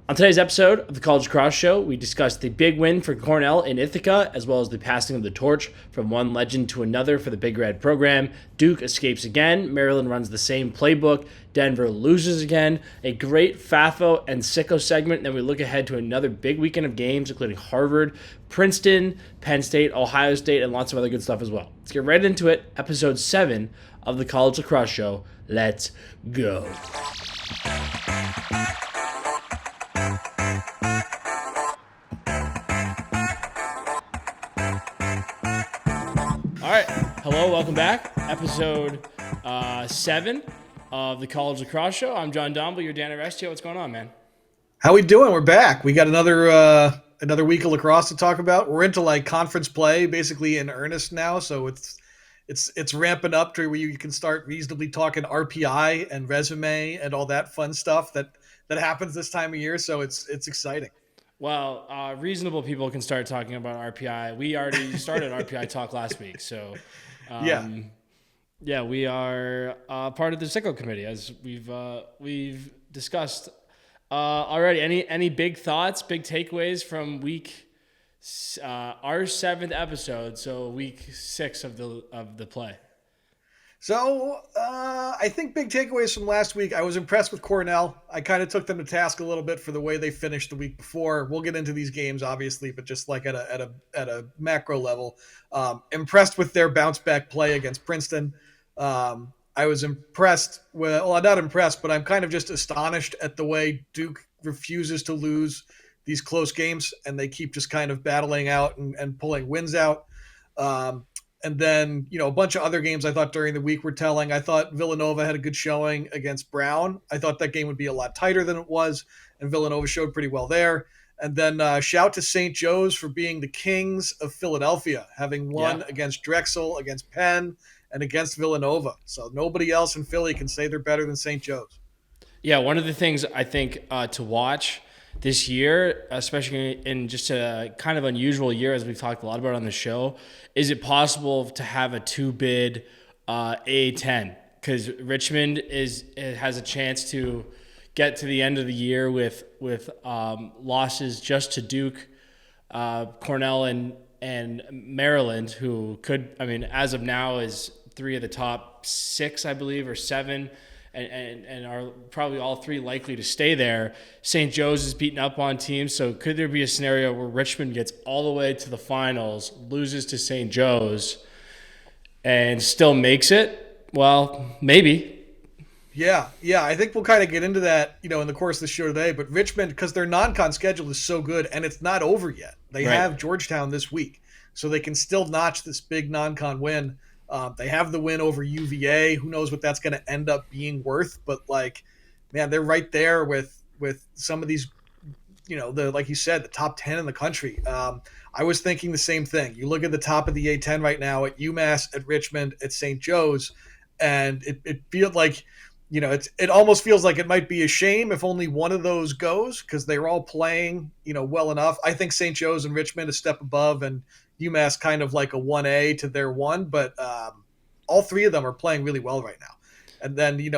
On today's episode of the College Lacrosse Show, we discuss the big win for Cornell in Ithaca, as well as the passing of the torch from one legend to another for the Big Red program. Duke escapes again. Maryland runs the same playbook. Denver loses again. A great Fafo and Sicko segment. And then we look ahead to another big weekend of games, including Harvard, Princeton, Penn State, Ohio State, and lots of other good stuff as well. Let's get right into it. Episode 7 of the College Lacrosse Show. Let's go. All right, hello, welcome back. Episode 7 of the College Lacrosse Show. I'm John Domble, your Dan Arestio. What's going on, man? How we doing? We're back. We got another week of lacrosse to talk about. We're into like conference play, basically in earnest now. So it's ramping up to where you can start reasonably talking RPI and resume and all that fun stuff that happens this time of year. So it's exciting. Well, reasonable people can start talking about RPI. We already started RPI talk last week. So, we are part of the Sicko committee, as we've discussed already. Any big thoughts, big takeaways from our 7th episode, so week 6 of the play? So I think big takeaways from last week. I was impressed with Cornell. I kind of took them to task a little bit for the way they finished the week before. We'll get into these games, obviously, but just like at a macro level, impressed with their bounce back play against Princeton. I was impressed with, well, not impressed, but I'm kind of just astonished at the way Duke refuses to lose these close games, and they keep just kind of battling out and pulling wins out. And then, a bunch of other games I thought during the week were telling. I thought Villanova had a good showing against Brown. I thought that game would be a lot tighter than it was, and Villanova showed pretty well there. And then shout to St. Joe's for being the kings of Philadelphia, having won against Drexel, against Penn, and against Villanova. So nobody else in Philly can say they're better than St. Joe's. Yeah, one of the things I think to watch this year, especially in just a kind of unusual year, as we've talked a lot about on the show, is it possible to have a 2-bid A10? Because Richmond has a chance to get to the end of the year with losses just to Duke, Cornell, and Maryland, who could, as of now, is 3 of the top 6, I believe, or 7. And are probably all 3 likely to stay there. St. Joe's is beating up on teams, so could there be a scenario where Richmond gets all the way to the finals, loses to St. Joe's, and still makes it? Well, maybe. Yeah, I think we'll kind of get into that, in the course of the show today. But Richmond, because their non-con schedule is so good, and it's not over yet. They have Georgetown this week, so they can still notch this big non-con win. They have the win over UVA. Who knows what that's going to end up being worth? But they're right there with some of these, like you said, the top 10 in the country. I was thinking the same thing. You look at the top of the A10 right now at UMass, at Richmond, at St. Joe's, and it feels like, it almost feels like it might be a shame if only one of those goes, because they're all playing, well enough. I think St. Joe's and Richmond a step above, and UMass kind of like a 1A to their 1, but all 3 of them are playing really well right now. And then, in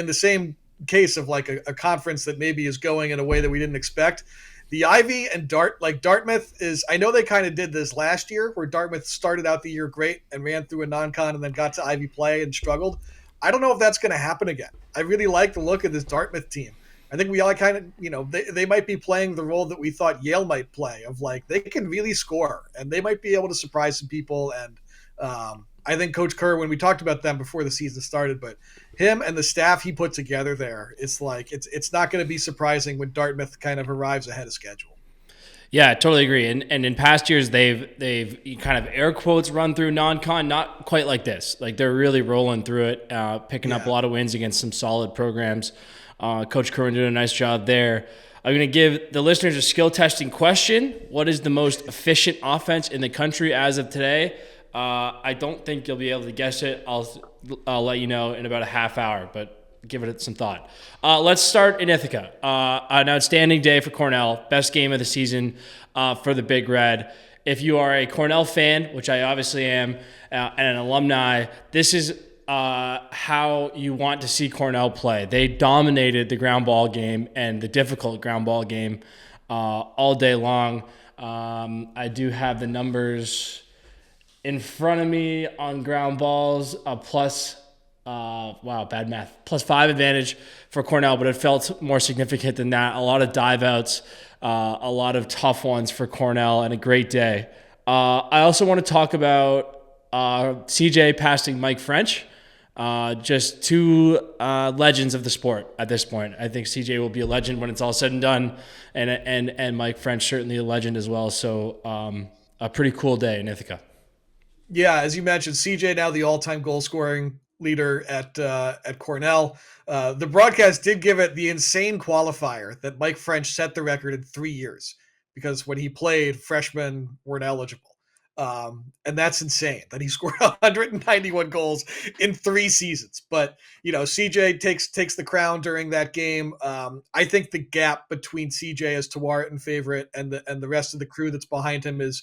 the same case of like a conference that maybe is going in a way that we didn't expect, the Ivy and Dartmouth is, I know they kind of did this last year where Dartmouth started out the year great and ran through a non-con and then got to Ivy play and struggled. I don't know if that's going to happen again. I really like the look of this Dartmouth team. I think we all kind of, they might be playing the role that we thought Yale might play, of like, they can really score and they might be able to surprise some people. And I think Coach Kerr, when we talked about them before the season started, but him and the staff he put together there, it's like, it's not going to be surprising when Dartmouth kind of arrives ahead of schedule. Yeah, totally agree. And in past years, they've kind of air quotes run through non-con, not quite like this. Like they're really rolling through it, picking up a lot of wins against some solid programs. Coach Curran did a nice job there. I'm going to give the listeners a skill testing question. What is the most efficient offense in the country as of today? I don't think you'll be able to guess it. I'll let you know in about a half hour, but give it some thought. Let's start in Ithaca. An outstanding day for Cornell. Best game of the season for the Big Red. If you are a Cornell fan, which I obviously am, and an alumni, this is how you want to see Cornell play. They dominated the ground ball game and the difficult ground ball game all day long. I do have the numbers in front of me on ground balls, bad math, +5 advantage for Cornell, but it felt more significant than that. A lot of dive outs, a lot of tough ones for Cornell, and a great day. I also want to talk about CJ passing Mike French. Just two legends of the sport at this point. I think CJ will be a legend when it's all said and done, and Mike French certainly a legend as well. So a pretty cool day in Ithaca. Yeah, as you mentioned, CJ now the all-time goal scoring leader at Cornell. The broadcast did give it the insane qualifier that Mike French set the record in 3 years, because when he played, freshmen weren't eligible. And that's insane that he scored 191 goals in 3 seasons. But, CJ takes the crown during that game. I think the gap between CJ as Tewaaraton favorite and the rest of the crew that's behind him is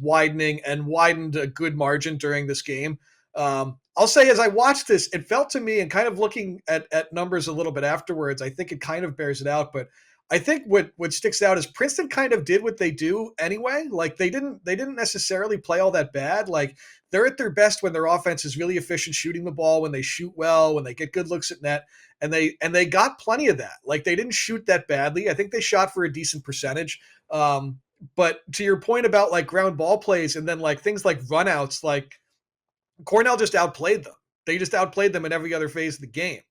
widening, and widened a good margin during this game. I'll say, as I watched this, it felt to me, and kind of looking at numbers a little bit afterwards, I think it kind of bears it out. But I think what sticks out is Princeton kind of did what they do anyway. Like they didn't necessarily play all that bad. Like they're at their best when their offense is really efficient shooting the ball, when they shoot well, when they get good looks at net, and they got plenty of that. Like they didn't shoot that badly. I think they shot for a decent percentage. But to your point about like ground ball plays and then like things like runouts, like Cornell just outplayed them. They just outplayed them in every other phase of the game.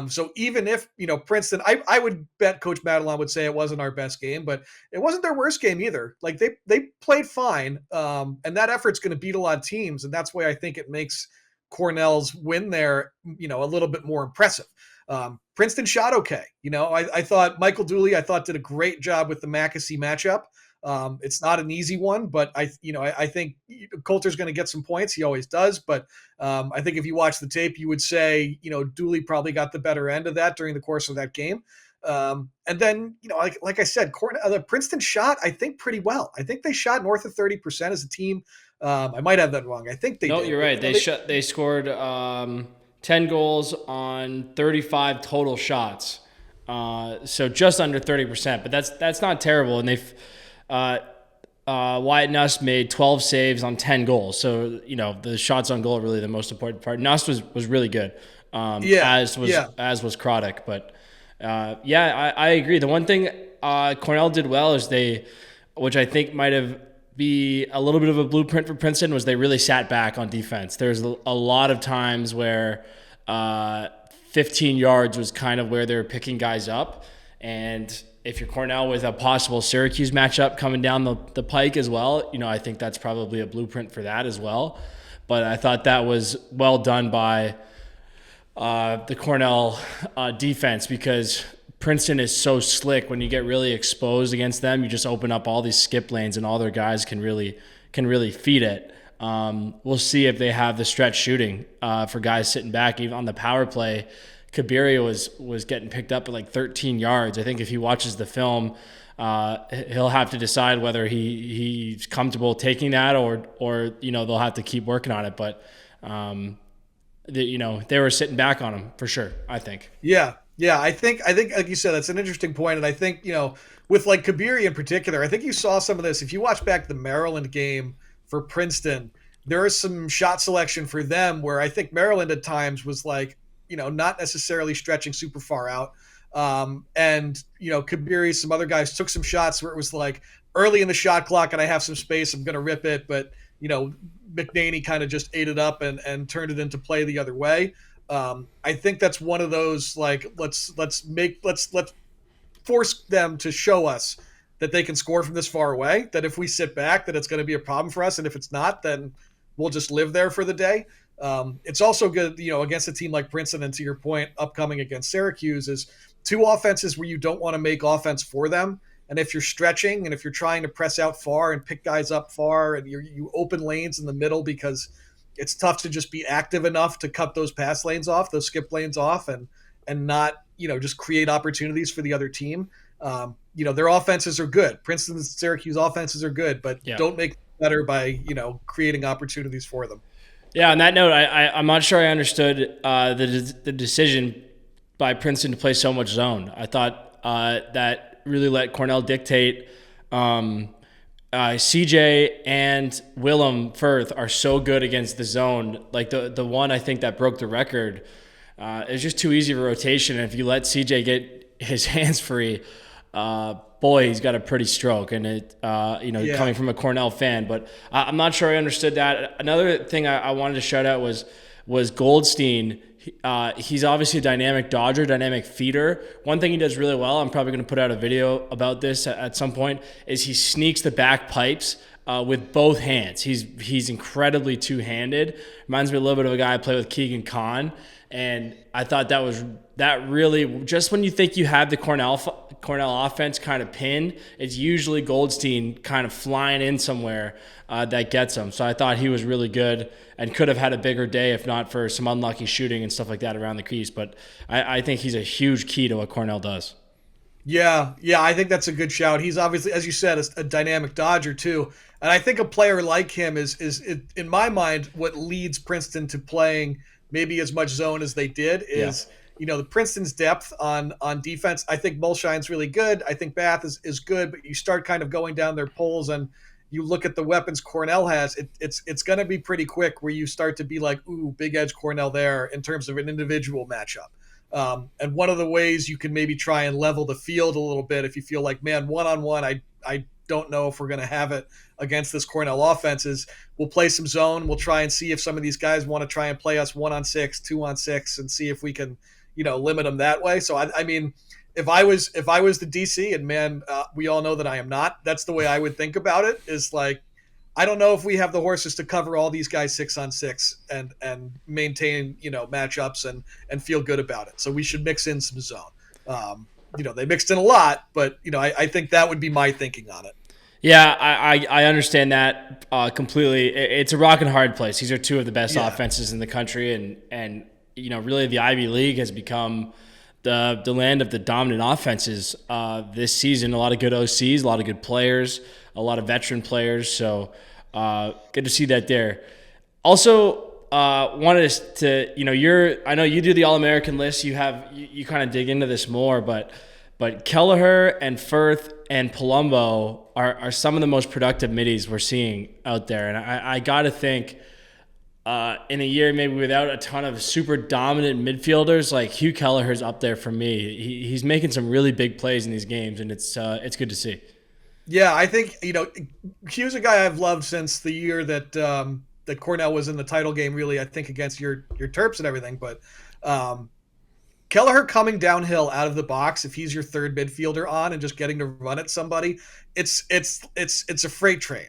So even if, Princeton, I would bet Coach Madelon would say it wasn't our best game, but it wasn't their worst game either. Like they played fine. And that effort's going to beat a lot of teams. And that's why I think it makes Cornell's win there, a little bit more impressive. Princeton shot okay. I thought Michael Dooley, did a great job with the Mackesy matchup. It's not an easy one, but I think Coulter's going to get some points. He always does. But I think if you watch the tape, you would say, Dooley probably got the better end of that during the course of that game. And then, like I said, Princeton shot, I think, pretty well. I think they shot north of 30% as a team. I might have that wrong. I think they did. No, you're right. They scored 10 goals on 35 total shots. So just under 30%, but that's not terrible. And they've, Wyatt Nuss made 12 saves on 10 goals. So, the shots on goal are really the most important part. Nuss was really good. As was Croddick. But, I agree. The one thing Cornell did well is which I think might have be a little bit of a blueprint for Princeton, was they really sat back on defense. There's a lot of times where 15 yards was kind of where they were picking guys up. And if you're Cornell with a possible Syracuse matchup coming down the pike as well, I think that's probably a blueprint for that as well. But I thought that was well done by the Cornell defense, because Princeton is so slick. When you get really exposed against them, you just open up all these skip lanes, and all their guys can really feed it. We'll see if they have the stretch shooting for guys sitting back. Even on the power play, Kabiria was getting picked up at like 13 yards. I think if he watches the film, he'll have to decide whether he's comfortable taking that or they'll have to keep working on it. But they were sitting back on him for sure, I think. Yeah, I think like you said, that's an interesting point. And I think, with like Kabiri in particular, I think you saw some of this. If you watch back the Maryland game for Princeton, there is some shot selection for them where I think Maryland at times was like, not necessarily stretching super far out. And Kabiri, some other guys took some shots where it was like early in the shot clock and I have some space, I'm going to rip it. But, McNaney kind of just ate it up and turned it into play the other way. I think that's one of those, like, let's force them to show us that they can score from this far away, that if we sit back, that it's going to be a problem for us. And if it's not, then we'll just live there for the day. It's also good, against a team like Princeton, and to your point, upcoming against Syracuse, is two offenses where you don't want to make offense for them. And if you're stretching and if you're trying to press out far and pick guys up far and you open lanes in the middle, because it's tough to just be active enough to cut those pass lanes off, those skip lanes off, and not, just create opportunities for the other team. Their offenses are good. Princeton's, Syracuse offenses are good, but don't make it better by, creating opportunities for them. Yeah, on that note, I'm not sure I understood the decision by Princeton to play so much zone. I thought that really let Cornell dictate. CJ and Willem Firth are so good against the zone. Like the one I think that broke the record, it's just too easy of a rotation. And if you let CJ get his hands free, boy, he's got a pretty stroke. And coming from a Cornell fan, but I'm not sure I understood that. Another thing I wanted to shout out was Goldstein. He's obviously a dynamic dodger, dynamic feeder. One thing he does really well, I'm probably going to put out a video about this at some point, is he sneaks the back pipes with both hands. He's incredibly two-handed. Reminds me a little bit of a guy I play with, Keegan Kahn. And I thought that really, just when you think you have the Cornell offense kind of pinned, it's usually Goldstein kind of flying in somewhere that gets him. So I thought he was really good and could have had a bigger day if not for some unlucky shooting and stuff like that around the crease. But I think he's a huge key to what Cornell does. Yeah, I think that's a good shout. He's obviously, as you said, a dynamic dodger too. And I think a player like him is in my mind, what leads Princeton to playing maybe as much zone as they did is, the Princeton's depth on defense. I think Mulshine's really good. I think Bath is good, but you start kind of going down their poles and you look at the weapons Cornell has, it's going to be pretty quick where you start to be like, ooh, big edge Cornell there in terms of an individual matchup. And one of the ways you can maybe try and level the field a little bit if you feel like, man, one-on-one, I don't know if we're going to have it against this Cornell offense is we'll play some zone. We'll try and see if some of these guys want to try and play us 1-on-6, 2-on-6 and see if we can, limit them that way. So, I mean, if I was the DC and man, we all know that I am not, that's the way I would think about it is like, I don't know if we have the horses to cover all these guys 6-on-6 and maintain, matchups and feel good about it. So we should mix in some zone. They mixed in a lot, but I think that would be my thinking on it. Yeah, I understand that completely. It's a rock and hard place. These are two of the best offenses in the country, and really the Ivy League has become the land of the dominant offenses this season. A lot of good OCs, a lot of good players, a lot of veteran players. So good to see that there. Also, wanted to I know you do the All-American list. You kind of dig into this more, but Kelleher and Firth and Palumbo are some of the most productive middies we're seeing out there. And I got to think in a year maybe without a ton of super dominant midfielders, like Hugh Kelleher's up there for me. He's making some really big plays in these games, and it's good to see. Yeah, I think, Hugh's a guy I've loved since the year that Cornell was in the title game, really, I think, against your Terps and everything. But Kelleher coming downhill out of the box, if he's your third midfielder on and just getting to run at somebody, it's a freight train.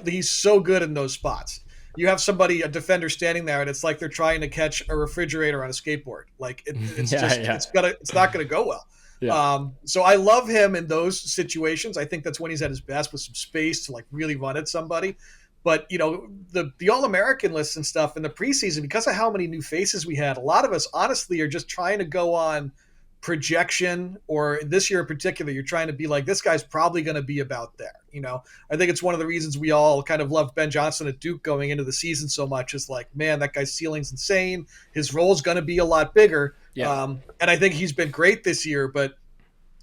He's so good in those spots. You have a defender standing there, and it's like they're trying to catch a refrigerator on a skateboard. Like it's not going to go well. Yeah. So I love him in those situations. I think that's when he's at his best with some space to like really run at somebody. But, the All-American lists and stuff in the preseason, because of how many new faces we had, a lot of us honestly are just trying to go on projection, or this year in particular, you're trying to be like, this guy's probably going to be about there. I think it's one of the reasons we all kind of loved Ben Johnson at Duke going into the season so much is like, man, that guy's ceiling's insane. His role's going to be a lot bigger. Yeah. And I think he's been great this year, but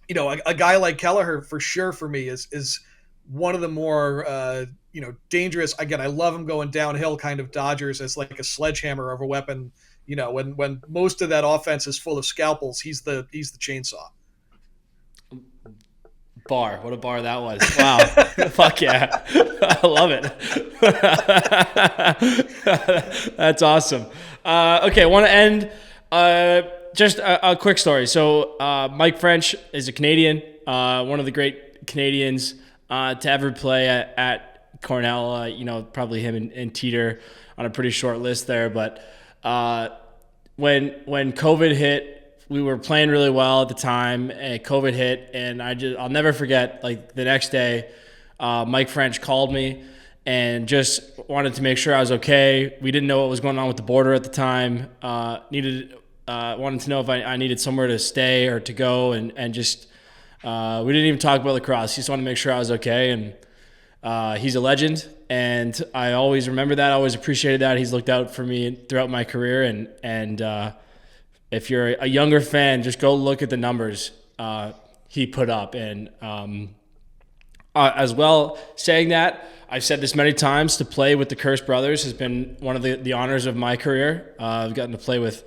a guy like Kelleher for sure for me is one of the more, dangerous. Again, I love him going downhill kind of dodgers as like a sledgehammer of a weapon. When most of that offense is full of scalpels, he's the chainsaw. Bar. What a bar that was. Wow. Fuck yeah. I love it. That's awesome. Okay. I want to end just a quick story. So Mike French is a Canadian, one of the great Canadians to ever play at Cornell. Probably him and Teeter on a pretty short list there. But when COVID hit, we were playing really well at the time, and COVID hit, and I'll never forget, like the next day, Mike French called me and just wanted to make sure I was okay. We didn't know what was going on with the border at the time. Wanted to know if I needed somewhere to stay or to go, and just we didn't even talk about lacrosse. He just wanted to make sure I was okay, and He's a legend, and I always remember that. I always appreciated that. He's looked out for me throughout my career, and if you're a younger fan, just go look at the numbers he put up. And as well, saying that, I've said this many times, to play with the Curse brothers has been one of the honors of my career. I've gotten to play with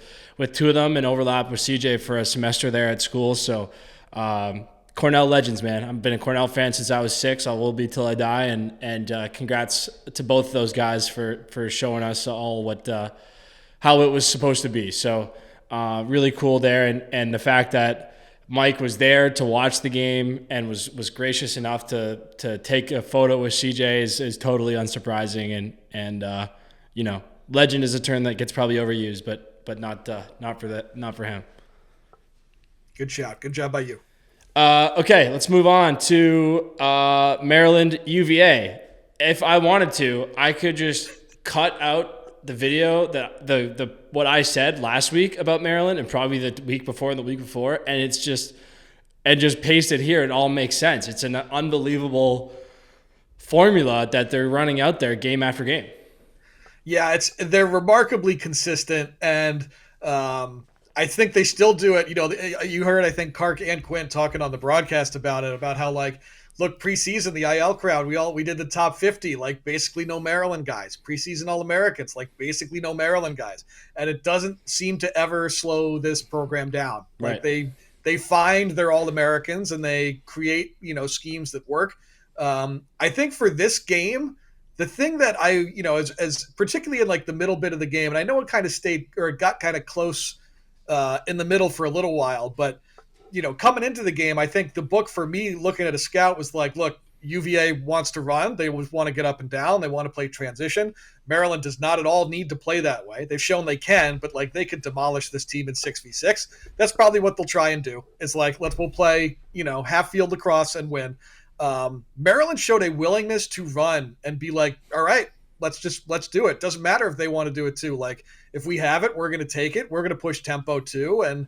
two of them and overlap with CJ for a semester there at school. So Cornell legends, man. I've been a Cornell fan since I was 6. I will be till I die. And congrats to both of those guys for showing us all how it was supposed to be. So really cool there. And the fact that Mike was there to watch the game and was gracious enough to take a photo with CJ is totally unsurprising. And legend is a term that gets probably overused, but not for him. Good shot. Good job by you. Okay, let's move on to Maryland UVA. If I wanted to, I could just cut out the video that the what I said last week about Maryland and probably the week before and the week before, and just paste it here. It all makes sense. It's an unbelievable formula that they're running out there game after game. Yeah, they're remarkably consistent, and I think they still do it. You heard, I think, Kark and Quinn talking on the broadcast about it, about how, like, look, preseason, the IL crowd, we did the top 50, like basically no Maryland guys. Preseason All-Americans, like basically no Maryland guys. And it doesn't seem to ever slow this program down. Like they find their All-Americans and they create, schemes that work. I think for this game, the thing that as particularly in like the middle bit of the game, and I know it kind of stayed, or it got kind of close in the middle for a little while, but coming into the game, I think the book for me looking at a scout was like, look, UVA wants to run. They want to get up and down. They want to play transition. Maryland does not at all need to play that way. They've shown they can, but like they could demolish this team in 6v6. That's probably what they'll try and do. It's like, we'll play, half field lacrosse and win. Maryland showed a willingness to run and be like, all right, let's do it. Doesn't matter if they want to do it too. Like if we have it, we're going to take it. We're going to push tempo too. And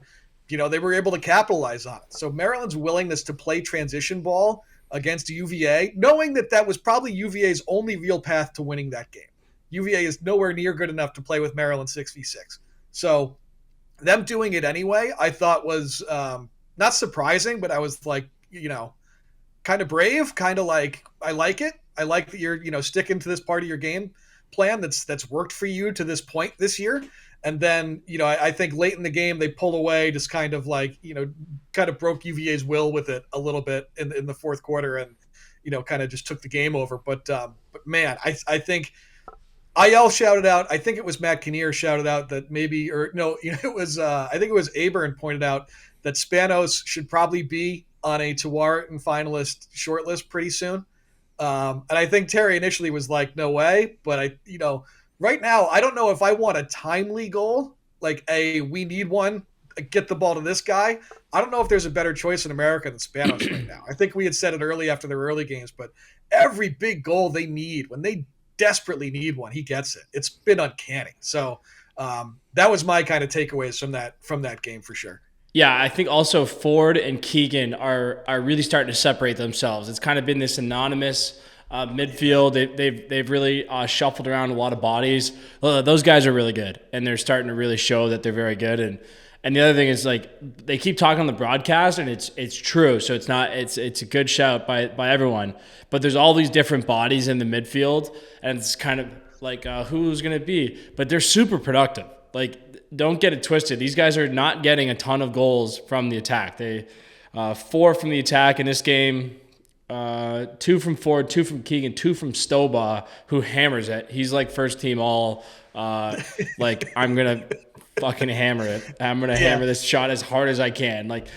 they were able to capitalize on it. So Maryland's willingness to play transition ball against UVA, knowing that was probably UVA's only real path to winning that game. UVA is nowhere near good enough to play with Maryland 6v6. So them doing it anyway, I thought was not surprising, but I was like, kind of brave, kind of like, I like it. I like that you're, sticking to this part of your game plan that's worked for you to this point this year. And then, I think late in the game, they pulled away, just kind of like, kind of broke UVA's will with it a little bit in the fourth quarter and, kind of just took the game over. But man, I think IL shouted out, I think it was Matt Kinnear shouted out that maybe, or no, it was, I think it was Aburn pointed out that Spanos should probably be on a Tewaaraton finalist shortlist pretty soon. And I think Terry initially was like, no way. But right now, I don't know if I want a timely goal, like we need one, get the ball to this guy. I don't know if there's a better choice in America than Spanos right now. I think we had said it early after their early games, but every big goal they need, when they desperately need one, he gets it. It's been uncanny. So that was my kind of takeaways from that game for sure. Yeah, I think also Ford and Keegan are really starting to separate themselves. It's kind of been this anonymous midfield. They've really shuffled around a lot of bodies. Those guys are really good, and they're starting to really show that they're very good. And the other thing is, like, they keep talking on the broadcast, and it's true. So it's a good shout by everyone. But there's all these different bodies in the midfield, and it's kind of like who's going to be. But they're super productive. Like, don't get it twisted. These guys are not getting a ton of goals from the attack. They 4 from the attack in this game. 2 from Ford, 2 from Keegan, 2 from Stobaugh, who hammers it. He's like first team all. Like, I'm gonna fucking hammer it. I'm gonna hammer this shot as hard as I can. Like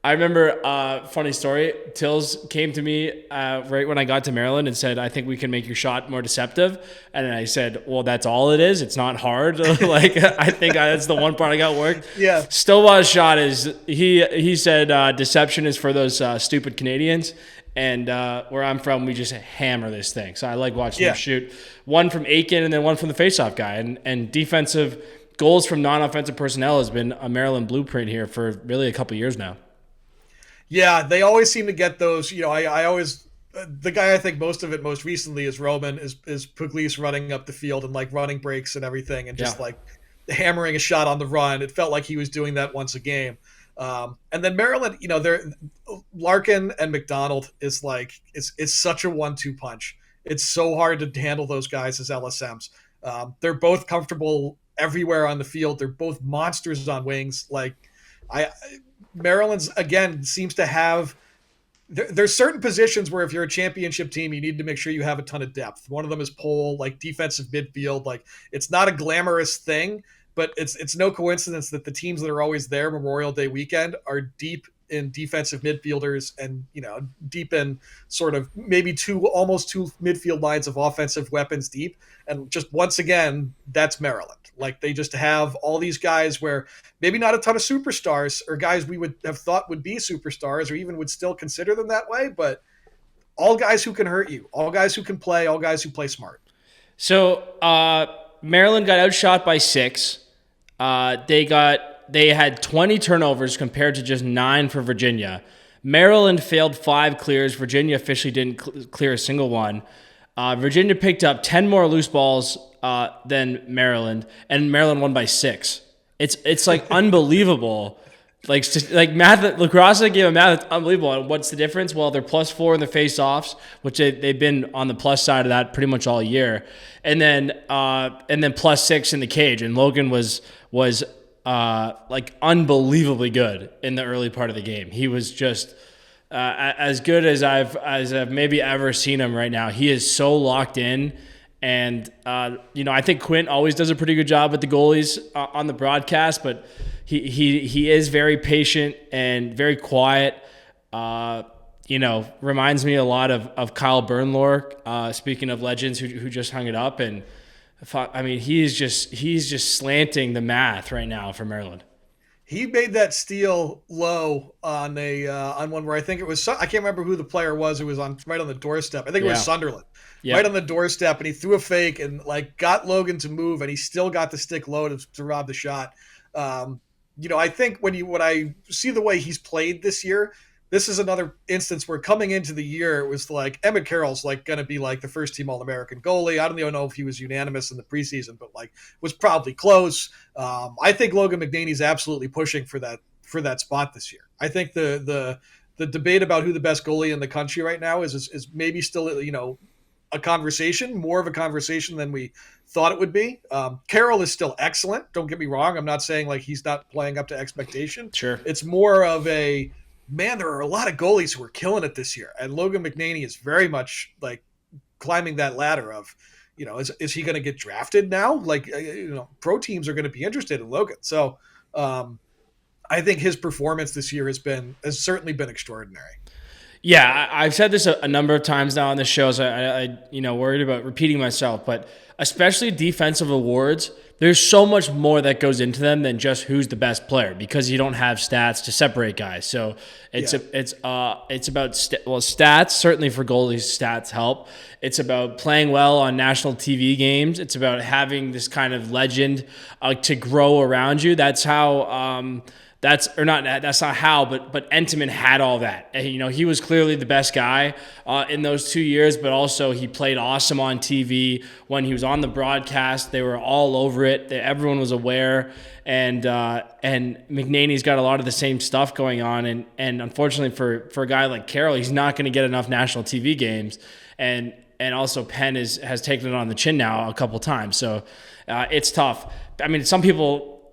I remember, funny story, Tills came to me right when I got to Maryland and said, I think we can make your shot more deceptive. And I said, well, that's all it is. It's not hard. Like, I think that's the one part I got worked. Yeah. Stovall's shot is, he said deception is for those stupid Canadians. And where I'm from, we just hammer this thing. So I like watching them shoot. One from Aiken and then one from the faceoff guy. And defensive goals from non-offensive personnel has been a Maryland blueprint here for really a couple years now. Yeah, they always seem to get those. I always the guy I think most recently is Roman is Pugliese running up the field and like running breaks and everything and Yeah. just like hammering a shot on the run. It felt like he was doing that once a game. And then Maryland, they're Larkin and McDonald is like it's such a 1-2 punch. It's so hard to handle those guys as LSMs. They're both comfortable everywhere on the field. They're both monsters on wings. Like I Maryland's again seems to have there's certain positions where if you're a championship team, you need to make sure you have a ton of depth. One of them is pole, like defensive midfield. Like it's not a glamorous thing, but it's no coincidence that the teams that are always there Memorial Day weekend are deep in defensive midfielders and deep in sort of maybe almost two midfield lines of offensive weapons deep. And just once again, that's Maryland. Like they just have all these guys where maybe not a ton of superstars or guys we would have thought would be superstars or even would still consider them that way, but all guys who can hurt you, all guys who can play, all guys who play smart. So Maryland got outshot by 6. They had 20 turnovers compared to just 9 for Virginia. Maryland failed 5 clears. Virginia officially didn't clear a single one. Virginia picked up 10 more loose balls than Maryland, and Maryland won by 6. It's like unbelievable. Like math, lacrosse game of math, it's unbelievable. And what's the difference? Well, they're +4 in the face-offs, which they've been on the plus side of that pretty much all year, and then +6 in the cage. And Logan was like unbelievably good in the early part of the game. He was just as good as I've maybe ever seen him right now. He is so locked in. And, I think Quint always does a pretty good job with the goalies on the broadcast, but he is very patient and very quiet. Reminds me a lot of Kyle Bernlohr, speaking of legends who just hung it up. And he's just slanting the math right now for Maryland. He made that steal low on one where I think it was I can't remember who the player was. It was right on the doorstep. I think it was Sunderland. Yeah. Right on the doorstep, and he threw a fake and like got Logan to move, and he still got the stick low to rob the shot. I think when I see the way he's played this year, this is another instance where coming into the year it was like Emmett Carroll's like going to be like the first team All-American goalie. I don't even know if he was unanimous in the preseason, but like was probably close. I think Logan McNaney's absolutely pushing for that spot this year. I think the debate about who the best goalie in the country right now is maybe still more of a conversation than we thought it would be. Carroll is still excellent. Don't get me wrong. I'm not saying like he's not playing up to expectation. Sure. It's more of a, man, there are a lot of goalies who are killing it this year. And Logan McNaney is very much like climbing that ladder of, is he going to get drafted now? Like, pro teams are going to be interested in Logan. So I think his performance this year has certainly been extraordinary. Yeah, I've said this a number of times now on the show, so I worried about repeating myself, but especially defensive awards, there's so much more that goes into them than just who's the best player because you don't have stats to separate guys. So it's about stats. Certainly for goalies, stats help. It's about playing well on national TV games. It's about having this kind of legend to grow around you. That's how. That's not how, but Entenmann had all that. And, he was clearly the best guy in those 2 years, but also he played awesome on TV. When he was on the broadcast, they were all over it. Everyone was aware, and McNaney's got a lot of the same stuff going on. And unfortunately for a guy like Carroll, he's not going to get enough national TV games. And also Penn has taken it on the chin now a couple times. So it's tough. Some people,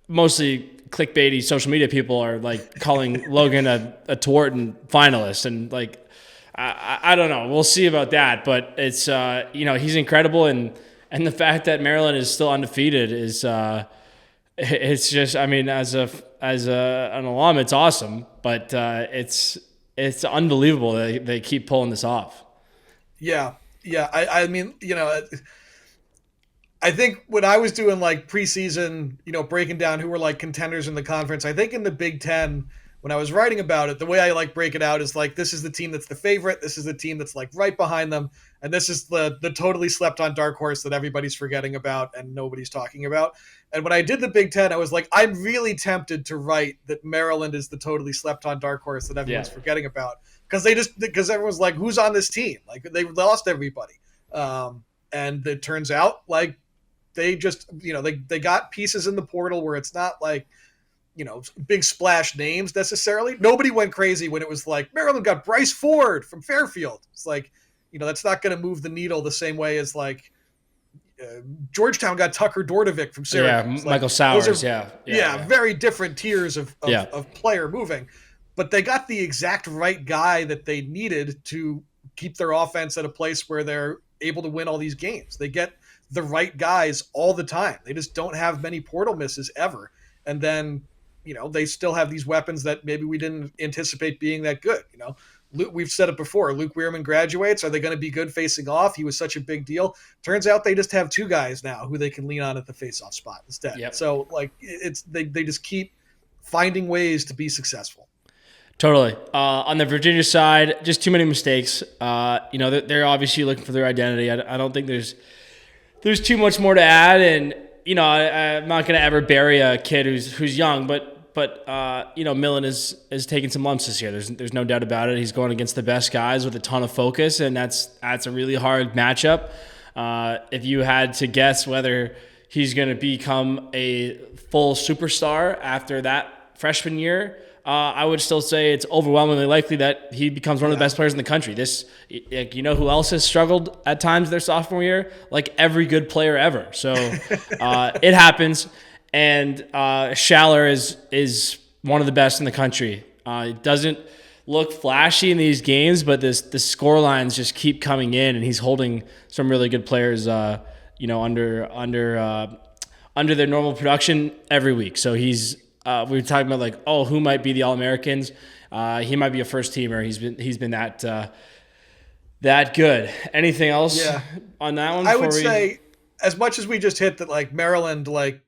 mostly clickbaity social media people, are like calling Logan a Thornton finalist, and like I don't know, we'll see about that, but it's he's incredible, and the fact that Maryland is still undefeated is it's just as an alum it's awesome, but it's unbelievable that they keep pulling this off. I think when I was doing like preseason, breaking down who were like contenders in the conference, I think in the Big Ten, when I was writing about it, the way I like break it out is like, this is the team that's the favorite. This is the team that's like right behind them. And this is the totally slept on dark horse that everybody's forgetting about and nobody's talking about. And when I did the Big Ten, I was like, I'm really tempted to write that Maryland is the totally slept on dark horse that everyone's forgetting about, because everyone's like, who's on this team? Like they lost everybody, and it turns out like they just they got pieces in the portal where it's not like big splash names necessarily. Nobody went crazy when it was like Maryland got Bryce Ford from Fairfield. It's like, that's not going to move the needle the same way as like Georgetown got Tucker Dordovic from Syracuse. Yeah, Michael Sowers. Yeah, very different tiers of player moving. But they got the exact right guy that they needed to keep their offense at a place where they're able to win all these games. They get the right guys all the time. They just don't have many portal misses ever. And then, they still have these weapons that maybe we didn't anticipate being that good. We've said it before. Luke Weirman graduates. Are they going to be good facing off? He was such a big deal. Turns out they just have two guys now who they can lean on at the face-off spot instead. Yep. So like they just keep finding ways to be successful. Totally. On the Virginia side, just too many mistakes. They're obviously looking for their identity. I don't think there's too much more to add. And I'm not going to ever bury a kid who's young, but Millen is taking some lumps this year. There's no doubt about it. He's going against the best guys with a ton of focus, and that's a really hard matchup. If you had to guess whether he's going to become a full superstar after that freshman year, I would still say it's overwhelmingly likely that he becomes one of the best players in the country. Who else has struggled at times their sophomore year? Like every good player ever. So it happens. And Schaller is one of the best in the country. It doesn't look flashy in these games, but the score lines just keep coming in, and he's holding some really good players, under their normal production every week. So he's we were talking about like, who might be the All-Americans? He might be a first teamer. He's been that good. Anything else on that one? I would say, as much as we just hit that, like Maryland, like,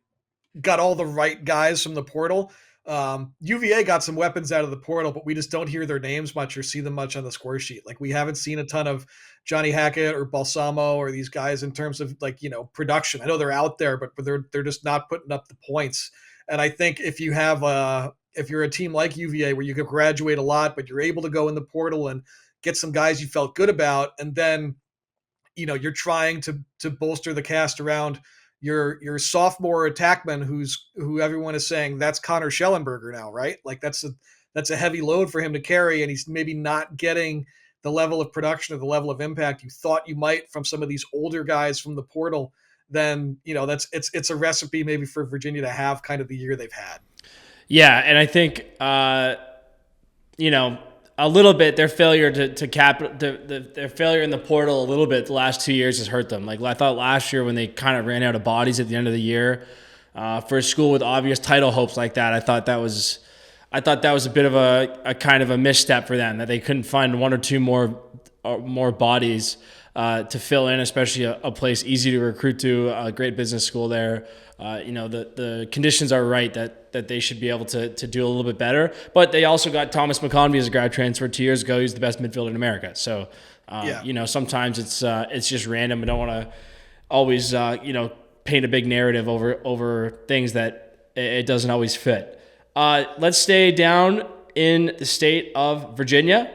got all the right guys from the portal. UVA got some weapons out of the portal, but we just don't hear their names much or see them much on the score sheet. Like we haven't seen a ton of Johnny Hackett or Balsamo or these guys in terms of like, production. I know they're out there, but they're just not putting up the points. And I think if you're a team like UVA where you could graduate a lot, but you're able to go in the portal and get some guys you felt good about, and then, you're trying to bolster the cast around your sophomore attackman who everyone is saying that's Connor Schellenberger now, right? Like that's a heavy load for him to carry, and he's maybe not getting the level of production or the level of impact you thought you might from some of these older guys from the portal. Then it's a recipe maybe for Virginia to have kind of the year they've had. Yeah, and I think a little bit their failure their failure in the portal a little bit the last 2 years has hurt them. Like I thought last year when they kind of ran out of bodies at the end of the year for a school with obvious title hopes like that, I thought that was a bit of a kind of a misstep for them, that they couldn't find one or two more bodies to fill in, especially a place easy to recruit to, a great business school there. The conditions are right that they should be able to do a little bit better. But they also got Thomas McConvey as a grad transfer 2 years ago. He's the best midfielder in America. So, sometimes it's just random. I don't want to always, paint a big narrative over things that it doesn't always fit. Let's stay down in the state of Virginia.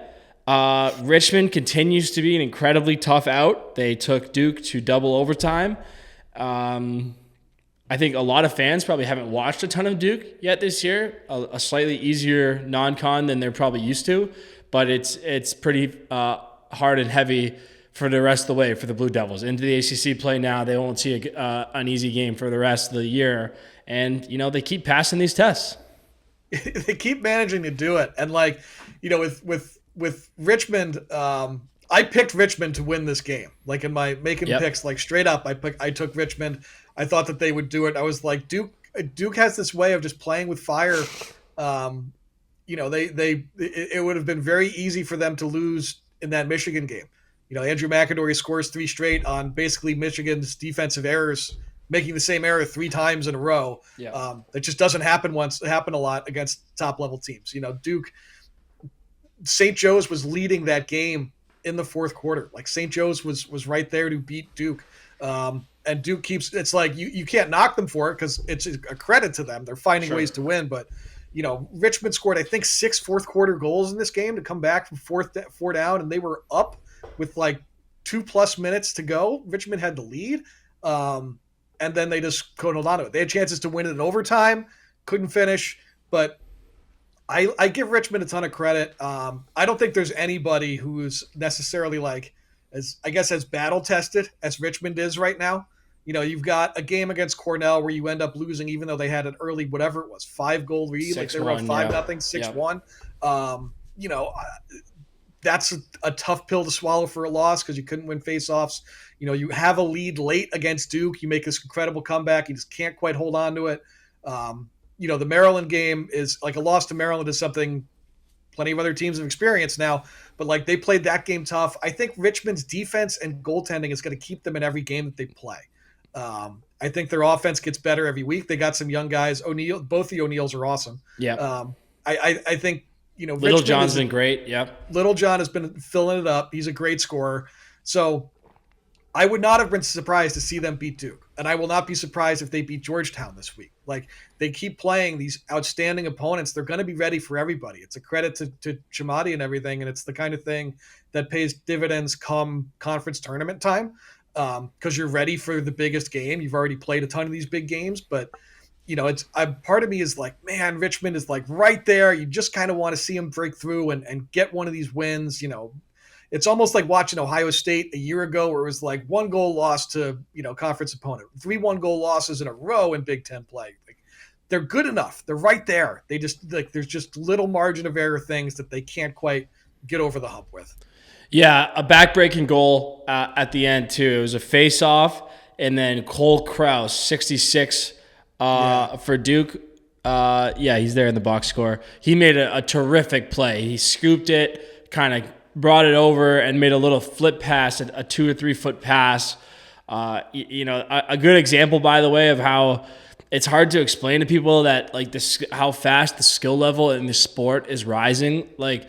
Richmond continues to be an incredibly tough out. They took Duke to double overtime. I think a lot of fans probably haven't watched a ton of Duke yet this year. A slightly easier non-con than they're probably used to, but it's pretty hard and heavy for the rest of the way for the Blue Devils. Into the ACC play now, they won't see an easy game for the rest of the year, and they keep passing these tests. They keep managing to do it, and with Richmond, I picked Richmond to win this game. Like in my making picks, like straight up, I took Richmond. I thought that they would do it. I was like, Duke has this way of just playing with fire. It would have been very easy for them to lose in that Michigan game. Andrew McAdory scores 3 straight on basically Michigan's defensive errors, making the same error 3 times in a row. Yeah. That just doesn't happen a lot against top level teams. Duke, St. Joe's was leading that game in the fourth quarter. Like St. Joe's was right there to beat Duke. and Duke keeps. It's like you can't knock them for it because it's a credit to them. They're finding ways to win, but Richmond scored I think 6 fourth quarter goals in this game to come back from four down, and they were up with like 2+ minutes to go. Richmond had the lead, and then they just couldn't hold on to it. They had chances to win it in overtime, couldn't finish, but. I give Richmond a ton of credit. I don't think there's anybody who's necessarily like as battle tested as Richmond is right now. You've got a game against Cornell where you end up losing, even though they had an early 5-goal lead, like they were up 5-0, 6-1. That's a tough pill to swallow for a loss because you couldn't win faceoffs. You have a lead late against Duke. You make this incredible comeback. You just can't quite hold on to it. The Maryland game is like a loss to Maryland is something plenty of other teams have experienced now, but like they played that game tough. I think Richmond's defense and goaltending is going to keep them in every game that they play. I think their offense gets better every week. They got some young guys. Both the O'Neills are awesome. Yeah. I think, Little John's been great. Yep. Little John has been filling it up. He's a great scorer. So I would not have been surprised to see them beat Duke. And I will not be surprised if they beat Georgetown this week. Like, they keep playing these outstanding opponents. They're going to be ready for everybody. It's a credit to Chamati and everything, and it's the kind of thing that pays dividends come conference tournament time because you're ready for the biggest game. You've already played a ton of these big games, but part of me is like, man, Richmond is like right there. You just kind of want to see them break through and get one of these wins. It's almost like watching Ohio State a year ago where it was like 1-goal loss to, conference opponent, 3 1-goal losses in a row in Big Ten play. Like, they're good enough. They're right there. They just there's just little margin of error things that they can't quite get over the hump with. Yeah, a backbreaking goal at the end too. It was a face-off, and then Cole Krause, 66 for Duke. He's there in the box score. He made a terrific play. He scooped it, kind of brought it over and made a little flip pass, a 2 or 3 foot pass. A good example, by the way, of how it's hard to explain to people that like this, how fast the skill level in this sport is rising. Like,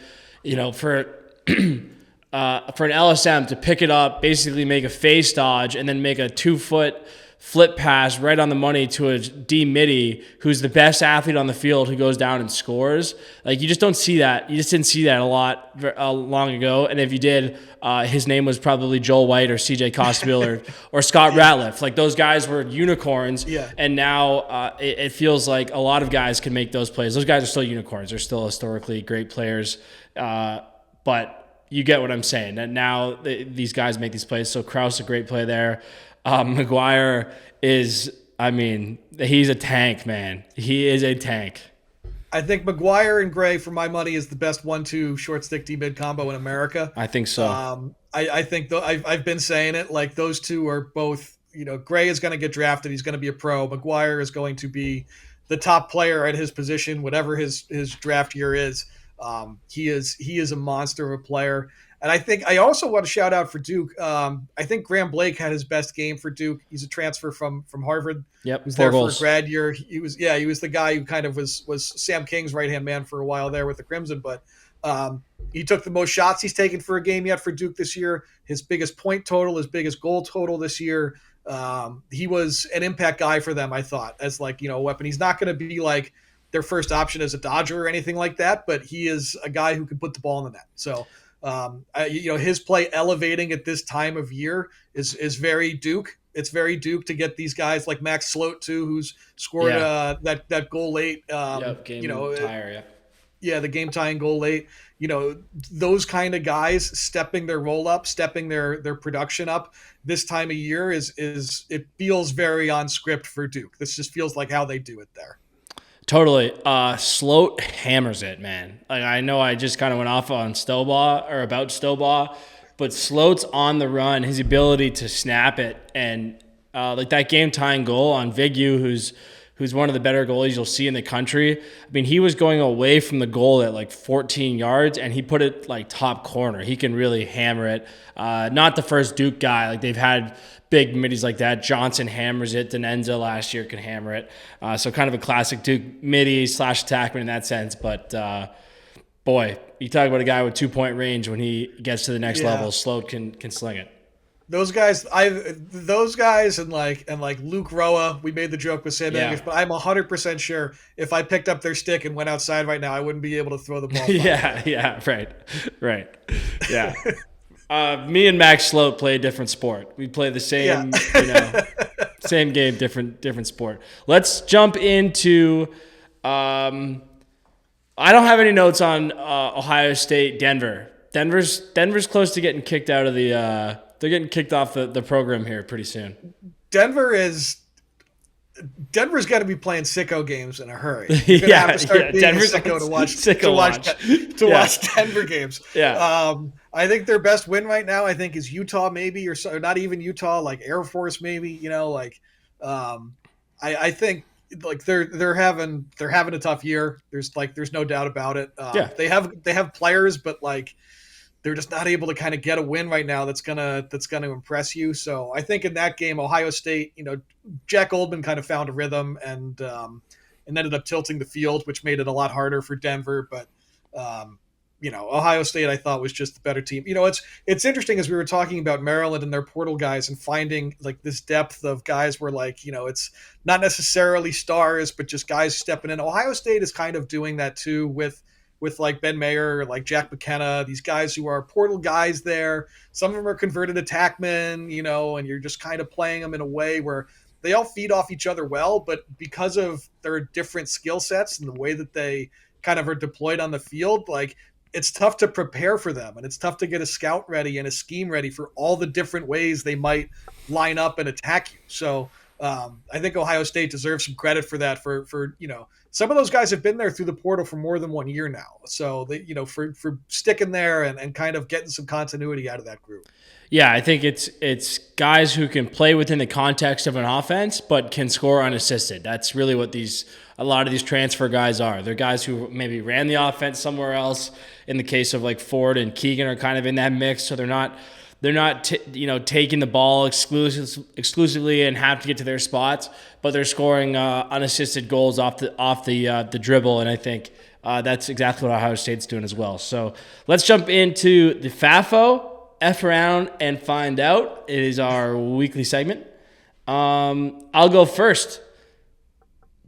for an LSM to pick it up, basically make a face dodge and then make a 2-foot flip pass right on the money to a D midi who's the best athlete on the field who goes down and scores. Like, you just don't see that. You just didn't see that a lot long ago. And if you did, his name was probably Joel White or CJ Costabile or Scott Ratliff. Like, those guys were unicorns. Yeah. And now it feels like a lot of guys can make those plays. Those guys are still unicorns. They're still historically great players. But you get what I'm saying. That now these guys make these plays. So Krause, a great play there. McGuire is, he's a tank, man. He is a tank. I think McGuire and Gray, for my money, is the best 1-2 short stick D-mid combo in America. I think so. I think I've been saying it. Like, those two are both, Gray is going to get drafted. He's going to be a pro. McGuire is going to be the top player at his position, whatever his draft year is. He is a monster of a player. And I think I also want to shout out for Duke. I think Graham Blake had his best game for Duke. He's a transfer from Harvard. Yep, he was there for a grad year. He was the guy who kind of was Sam King's right-hand man for a while there with the Crimson. But he took the most shots he's taken for a game yet for Duke this year. His biggest point total, his biggest goal total this year. He was an impact guy for them, I thought, as a weapon. He's not going to be like their first option as a Dodger or anything like that, but he is a guy who can put the ball in the net. So. His play elevating at this time of year is very Duke. It's very Duke to get these guys like Max Sloat too, who's scored that goal late. The game tying goal late. Those kind of guys stepping their roll up, stepping their production up this time of year is it feels very on script for Duke. This just feels like how they do it there. Totally. Sloat hammers it, man. Like, I know I just kind of went off on about Stobaugh, but Sloat's on the run, his ability to snap it, and like that game-tying goal on Vigu, who's one of the better goalies you'll see in the country. He was going away from the goal at like 14 yards, and he put it like top corner. He can really hammer it. Not the first Duke guy. Like, they've had big middies like that. Johnson hammers it. Denenza last year can hammer it. So kind of a classic Duke midi / attackman in that sense. But boy, you talk about a guy with 2-point range when he gets to the next level. Sloat can sling it. Those guys, and like Luke Roa, we made the joke with Sam Yeah. English, but I'm 100% sure if I picked up their stick and went outside right now, I wouldn't be able to throw the ball. Yeah, right. Yeah. Me and Max Sloat play a different sport. We play the same, same game, different sport. Let's jump into. I don't have any notes on Ohio State, Denver. Denver's close to getting kicked out of the. They're getting kicked off the program here pretty soon. Denver's got to be playing Sicko games in a hurry. You're gonna have to start being Denver's a Sicko to watch Denver games. Yeah. I think their best win right now, I think, is Utah maybe, or not even Utah, like Air Force maybe. I think like they're having a tough year. There's no doubt about it. They have players, but like they're just not able to kind of get a win right now that's gonna impress you. So I think in that game, Ohio State, Jack Goldman kind of found a rhythm and ended up tilting the field, which made it a lot harder for Denver. But Ohio State, I thought, was just the better team. It's interesting as we were talking about Maryland and their portal guys and finding like this depth of guys where like, it's not necessarily stars, but just guys stepping in. Ohio State is kind of doing that too with like Ben Mayer, like Jack McKenna, these guys who are portal guys there. Some of them are converted attackmen, and you're just kind of playing them in a way where they all feed off each other well, but because of their different skill sets and the way that they kind of are deployed on the field, like it's tough to prepare for them, and it's tough to get a scout ready and a scheme ready for all the different ways they might line up and attack you. So I think Ohio State deserves some credit for that. For some of those guys have been there through the portal for more than 1 year now. So they, for sticking there and kind of getting some continuity out of that group. Yeah, I think it's guys who can play within the context of an offense, but can score unassisted. That's really what a lot of these transfer guys are. They're guys who maybe ran the offense somewhere else. In the case of like Ford and Keegan are kind of in that mix, so they're not taking the ball exclusively and have to get to their spots, but they're scoring unassisted goals off the dribble, and I think that's exactly what Ohio State's doing as well. So let's jump into the Fafo. F around and find out. It is our weekly segment. I'll go first.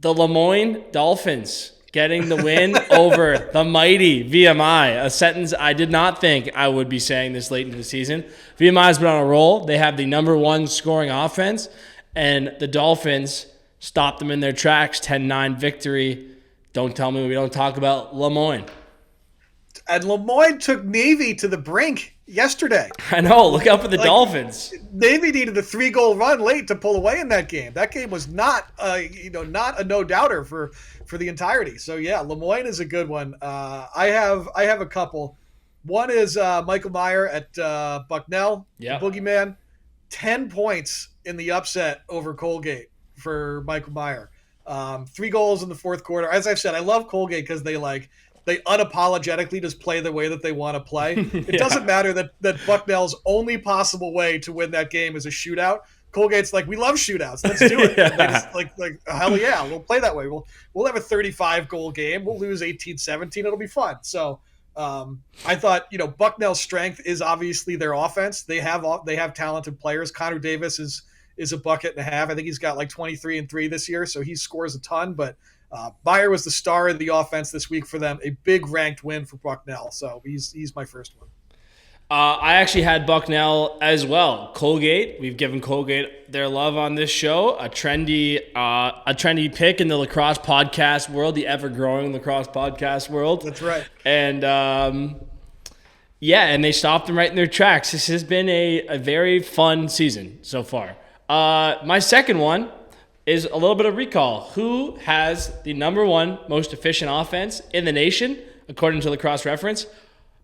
The Lemoyne Dolphins getting the win over the mighty VMI, a sentence I did not think I would be saying this late into the season. VMI's been on a roll. They have the number one scoring offense, and the Dolphins stopped them in their tracks. 10-9 victory. Don't tell me we don't talk about Lemoyne. And Lemoyne took Navy to the brink yesterday. I know. Look out for the Dolphins. Navy needed a 3-goal run late to pull away in that game. That game was not a no-doubter for the entirety. So yeah, Lemoyne is a good one. I have a couple. One is Michael Meyer at Bucknell, the Boogeyman. 10 points in the upset over Colgate for Michael Meyer. 3 goals in the fourth quarter. As I've said, I love Colgate because they unapologetically just play the way that they want to play. It doesn't matter that Bucknell's only possible way to win that game is a shootout. Colgate's like, we love shootouts. Let's do it. They just like hell yeah, we'll play that way. We'll have a 35-goal game. We'll lose 18-17. It'll be fun. So I thought, Bucknell's strength is obviously their offense. They have talented players. Connor Davis is a bucket and a half. I think he's got like 23 and 3 this year, so he scores a ton, but Meyer was the star of the offense this week for them. A big ranked win for Bucknell. So he's my first one. I actually had Bucknell as well. Colgate. We've given Colgate their love on this show. A trendy pick in the lacrosse podcast world, the ever-growing lacrosse podcast world. That's right. And and they stopped them right in their tracks. This has been a very fun season so far. My second one is a little bit of recall. Who has the number one most efficient offense in the nation, according to Lacrosse Reference?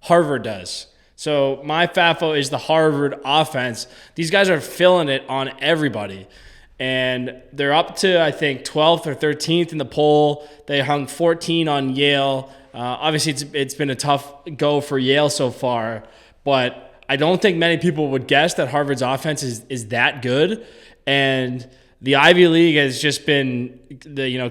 Harvard does. So my Fafo is the Harvard offense. These guys are filling it on everybody. And they're up to, I think, 12th or 13th in the poll. They hung 14 on Yale. Obviously, it's been a tough go for Yale so far. But I don't think many people would guess that Harvard's offense is that good. And the Ivy League has just been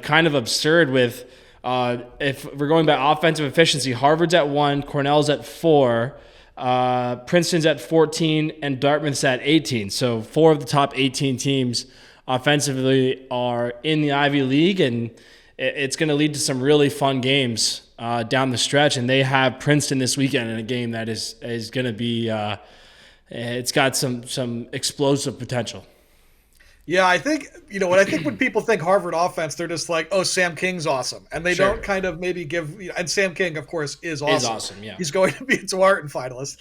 kind of absurd with if we're going by offensive efficiency, Harvard's at 1, Cornell's at 4, Princeton's at 14, and Dartmouth's at 18. So 4 of the top 18 teams offensively are in the Ivy League, and it's going to lead to some really fun games down the stretch. And they have Princeton this weekend in a game that is going to be it's got some explosive potential. Yeah, I think, when people think Harvard offense, they're just like, oh, Sam King's awesome. And they don't kind of maybe give, and Sam King, of course, is awesome. Is awesome, yeah. He's going to be a Dwarton finalist.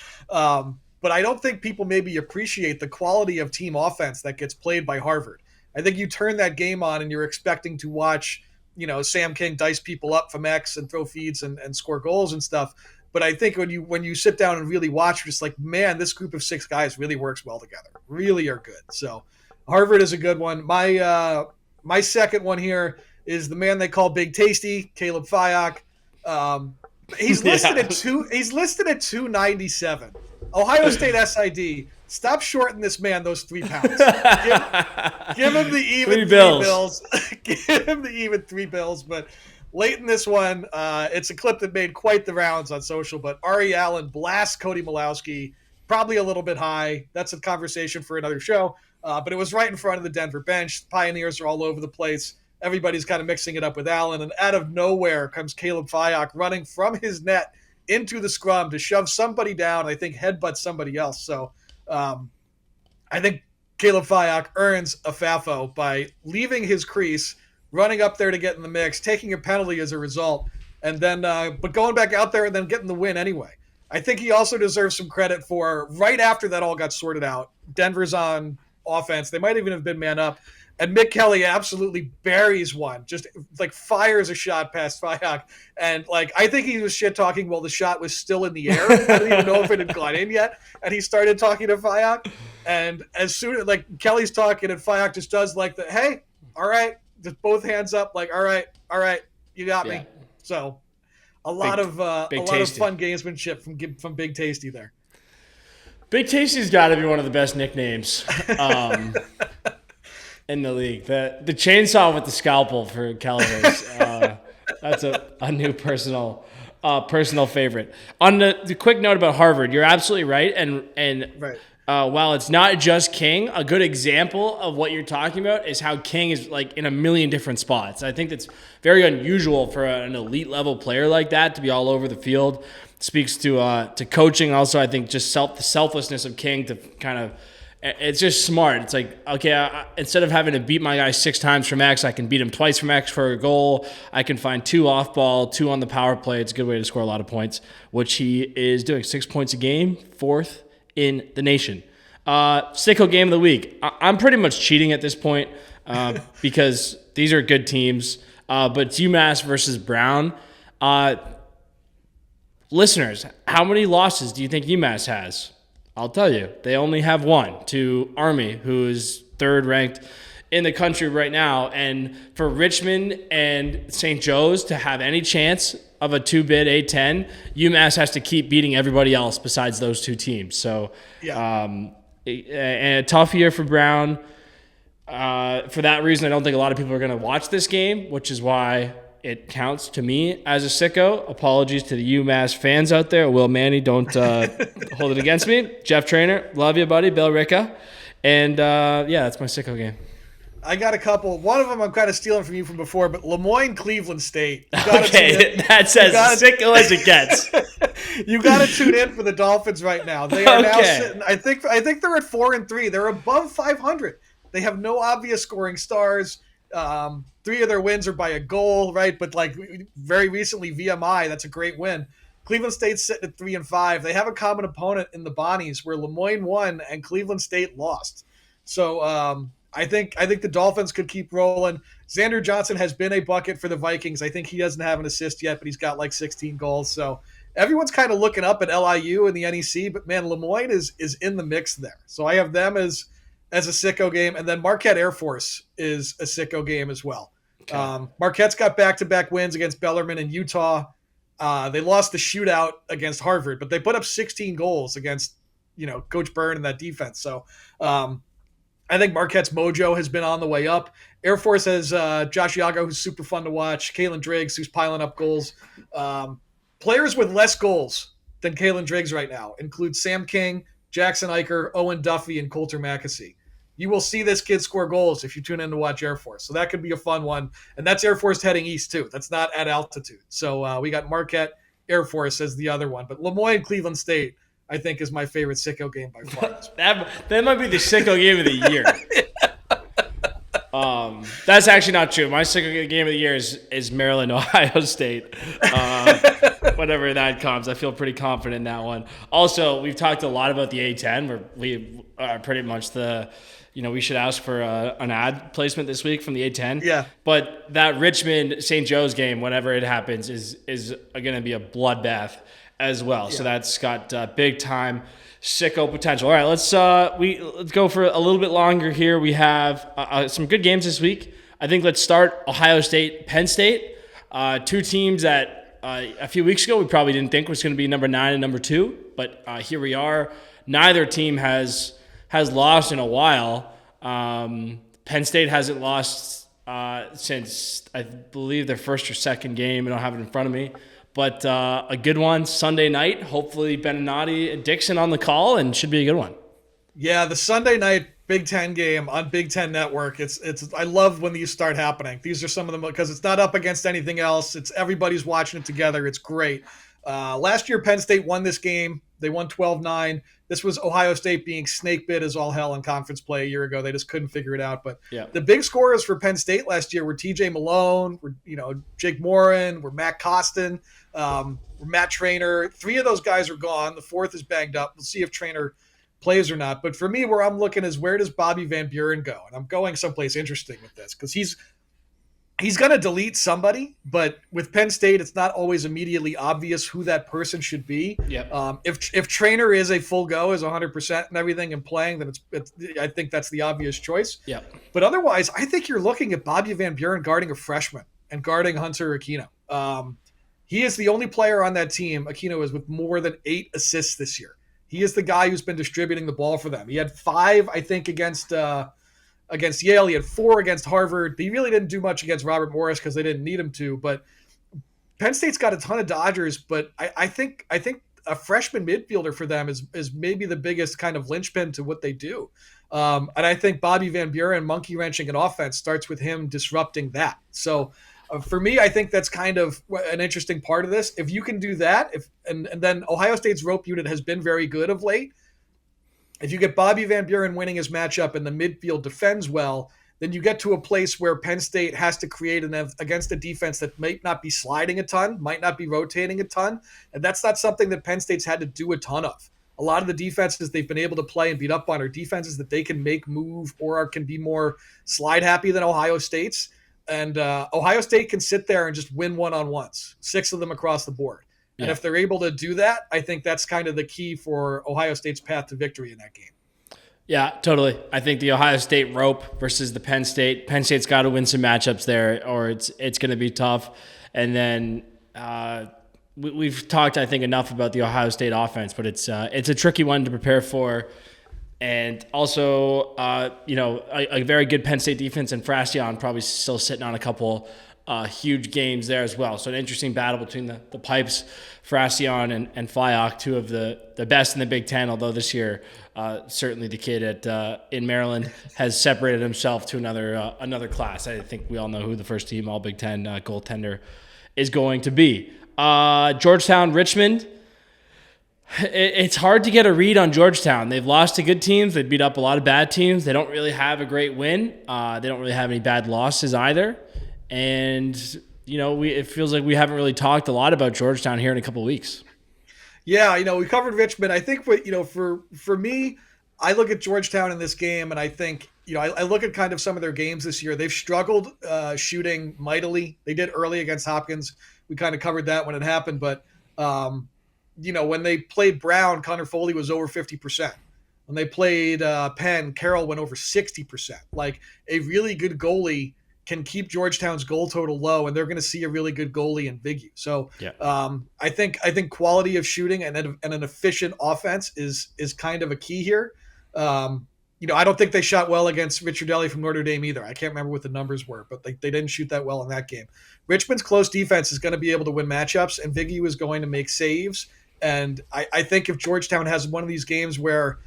But I don't think people maybe appreciate the quality of team offense that gets played by Harvard. I think you turn that game on and you're expecting to watch, Sam King dice people up from X and throw feeds and score goals and stuff. But I think when you sit down and really watch, you're just like, man, this group of 6 guys really works well together. Really are good. So Harvard is a good one. My second one here is the man they call Big Tasty, Caleb Fyock. He's listed at 297. Ohio State SID. Stop shorting this man those 3 pounds. Give him the even 3 bills. Give him the even 3 bills. But late in this one, it's a clip that made quite the rounds on social. But Ari Allen blasts Cody Malowski, probably a little bit high. That's a conversation for another show. But it was right in front of the Denver bench. Pioneers are all over the place. Everybody's kind of mixing it up with Allen. And out of nowhere comes Caleb Fyock running from his net into the scrum to shove somebody down, I think headbutt somebody else. So I think Caleb Fyock earns a Fafo by leaving his crease, running up there to get in the mix, taking a penalty as a result, and then but going back out there and then getting the win anyway. I think he also deserves some credit for right after that all got sorted out. Denver's on offense. They might even have been man up. And Mick Kelly absolutely buries one, just like fires a shot past Fyock. And I think he was shit talking while the shot was still in the air. I don't even know if it had gone in yet. And he started talking to Fyock. And as soon as Kelly's talking and Fyock just does hey, all right, just both hands up, all right, you got me. So a lot of fun gamesmanship from Big Tasty there. Big Tasty's got to be one of the best nicknames in the league. The chainsaw with the scalpel for Calaveras. That's a new personal favorite. On the quick note about Harvard, you're absolutely right. And right. While it's not just King, a good example of what you're talking about is how King is in a million different spots. I think that's very unusual for an elite level player like that to be all over the field. Speaks to coaching. Also, I think just the selflessness of King to kind of, it's just smart. It's okay, instead of having to beat my guy 6 times from X, I can beat him twice from X for a goal. I can find 2 off ball, 2 on the power play. It's a good way to score a lot of points, which he is doing. 6 points a game, 4th in the nation. Sicko game of the week. I'm pretty much cheating at this point because these are good teams. But it's UMass versus Brown. Listeners, how many losses do you think UMass has? I'll tell you. They only have 1 to Army, who is 3rd ranked in the country right now. And for Richmond and St. Joe's to have any chance of a 2-bid A10, UMass has to keep beating everybody else besides those 2 teams. So and a tough year for Brown. For that reason, I don't think a lot of people are going to watch this game, which is why it counts to me as a sicko. Apologies to the UMass fans out there. Will Manny, don't hold it against me. Jeff Trainer, love you, buddy. Bill Ricca. And, that's my sicko game. I got a couple. One of them I'm kind of stealing from you from before, but Lemoyne, Cleveland State. Okay, that's as sicko as it gets. You got to tune in for the Dolphins right now. They are now sitting. I think they're at 4-3. They're above 500. They have no obvious scoring stars. 3 of their wins are by a goal, right? But very recently, VMI, that's a great win. Cleveland State's sitting at 3-5. They have a common opponent in the Bonnies where Lemoyne won and Cleveland State lost. So I think the Dolphins could keep rolling. Xander Johnson has been a bucket for the Vikings. I think he doesn't have an assist yet, but he's got 16 goals. So everyone's kind of looking up at LIU and the NEC, but man, Lemoyne is in the mix there. So I have them as a sicko game, and then Marquette Air Force is a sicko game as well. Okay. Marquette's got back-to-back wins against Bellarmine and Utah. They lost the shootout against Harvard, but they put up 16 goals against Coach Byrne and that defense. So I think Marquette's mojo has been on the way up. Air Force has Josh Yago, who's super fun to watch. Kalen Driggs, who's piling up goals. Players with less goals than Kalen Driggs right now includes Sam King, Jackson Eicher, Owen Duffy, and Coulter Mackesy. You will see this kid score goals if you tune in to watch Air Force. So that could be a fun one. And that's Air Force heading east, too. That's not at altitude. So we got Marquette, Air Force as the other one. But Lemoyne, Cleveland State, I think, is my favorite Sicko game by far. that might be the Sicko game of the year. That's actually not true. My Sicko game of the year is Maryland, Ohio State. Whatever that comes, I feel pretty confident in that one. Also, we've talked a lot about the A10, where we are pretty much we should ask for an ad placement this week from the A10. Yeah. But that Richmond St. Joe's game, whenever it happens, is going to be a bloodbath as well. Yeah. So that's got big time Sicko potential. All right, let's go for a little bit longer here. We have some good games this week. I think let's start Ohio State, Penn State. Two teams that a few weeks ago we probably didn't think was going to be number 9 and number 2, but here we are. Neither team has lost in a while. Penn State hasn't lost since, I believe, their first or second game. I don't have it in front of me. But a good one Sunday night. Hopefully Beninati and Dixon on the call, and should be a good one. Yeah, the Sunday night Big Ten game on Big Ten Network. It's I love when these start happening. These are some of them because it's not up against anything else. It's everybody's watching it together. It's great. Last year, Penn State won this game. They won 12-9. This was Ohio State being snake bit as all hell in conference play a year ago. They just couldn't figure it out. But The big scorers for Penn State last year were T.J. Malone, were Jake Morin, were Matt Costin, were Matt Trainer. 3 of those guys are gone. The 4th is banged up. We'll see if Trainer plays or not. But for me, where I'm looking is where does Bobby Van Buren go? And I'm going someplace interesting with this because he's going to delete somebody, but with Penn State, it's not always immediately obvious who that person should be. Yep. If Trainer is a full go, is 100% and everything and playing, then I think that's the obvious choice. Yep. But otherwise, I think you're looking at Bobby Van Buren guarding a freshman and guarding Hunter Aquino. He is the only player on that team, Aquino is, with more than 8 assists this year. He is the guy who's been distributing the ball for them. He had 5, I think, against Yale. He had 4 against Harvard. He really didn't do much against Robert Morris because they didn't need him to. But Penn State's got a ton of Dodgers, but I think a freshman midfielder for them is maybe the biggest kind of linchpin to what they do. And I think Bobby Van Buren monkey wrenching an offense starts with him disrupting that. So for me, I think that's kind of an interesting part of this. If you can do that, and then Ohio State's rope unit has been very good of late. If you get Bobby Van Buren winning his matchup and the midfield defends well, then you get to a place where Penn State has to create against a defense that might not be sliding a ton, might not be rotating a ton. And that's not something that Penn State's had to do a ton of. A lot of the defenses they've been able to play and beat up on are defenses that they can make move or can be more slide happy than Ohio State's. And Ohio State can sit there and just win one-on-ones, 6 of them across the board. And if they're able to do that, I think that's kind of the key for Ohio State's path to victory in that game. Yeah, totally. I think the Ohio State rope versus the Penn State. Penn State's got to win some matchups there, or it's going to be tough. And then we've talked, I think, enough about the Ohio State offense, but it's a tricky one to prepare for. And also, a very good Penn State defense, and Frassion probably still sitting on a couple huge games there as well. So an interesting battle between the Pipes, Frassion, and Fyock, 2 of the best in the Big Ten, although this year certainly the kid in Maryland has separated himself to another class. I think we all know who the first team All Big Ten goaltender is going to be. Georgetown, Richmond. It's hard to get a read on Georgetown. They've lost to good teams. They beat up a lot of bad teams. They don't really have a great win. They don't really have any bad losses either. And, it feels like we haven't really talked a lot about Georgetown here in a couple of weeks. Yeah, we covered Richmond. I think, for me, I look at Georgetown in this game, and I think, I look at kind of some of their games this year. They've struggled shooting mightily. They did early against Hopkins. We kind of covered that when it happened. But, when they played Brown, Connor Foley was over 50%. When they played Penn, Carroll went over 60%. Like, a really good goalie can keep Georgetown's goal total low, and they're going to see a really good goalie in Big U. So I think quality of shooting and an efficient offense is kind of a key here. I don't think they shot well against Richard Ellie from Notre Dame either. I can't remember what the numbers were, but they didn't shoot that well in that game. Richmond's close defense is going to be able to win matchups, and Big U is going to make saves And I think if Georgetown has one of these games where,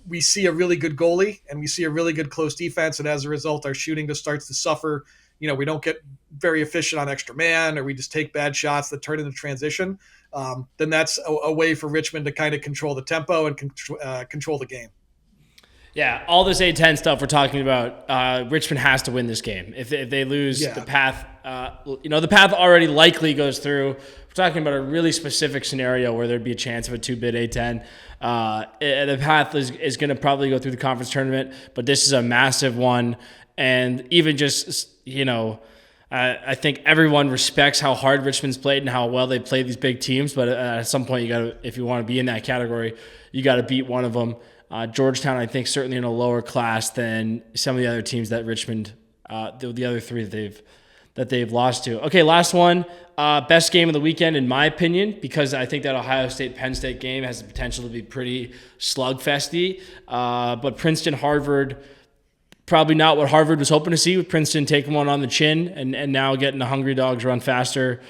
we see a really good goalie and we see a really good close defense, and as a result, our shooting just starts to suffer. We don't get very efficient on extra man, or we just take bad shots that turn into transition. Then that's a way for Richmond to kind of control the tempo and control the game. Yeah, all this A10 stuff we're talking about, Richmond has to win this game. If they lose, the path, the path already likely goes through. We're talking about a really specific scenario where there'd be a chance of a 2-bid A10. The path is going to probably go through the conference tournament, but this is a massive one. And even just, I think everyone respects how hard Richmond's played and how well they played these big teams. But at some point, if you want to be in that category, you got to beat one of them. Georgetown, I think, certainly in a lower class than some of the other teams that Richmond, the other three that they've lost to. Okay, last one. Best game of the weekend, in my opinion, because I think that Ohio State-Penn State game has the potential to be pretty slugfesty. But Princeton-Harvard, probably not what Harvard was hoping to see, with Princeton taking one on the chin and now getting the Hungry Dogs run faster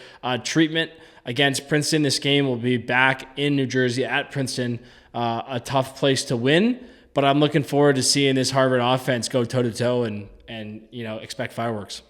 treatment against Princeton. This game will be back in New Jersey at Princeton. A tough place to win, but I'm looking forward to seeing this Harvard offense go toe-to-toe and expect fireworks.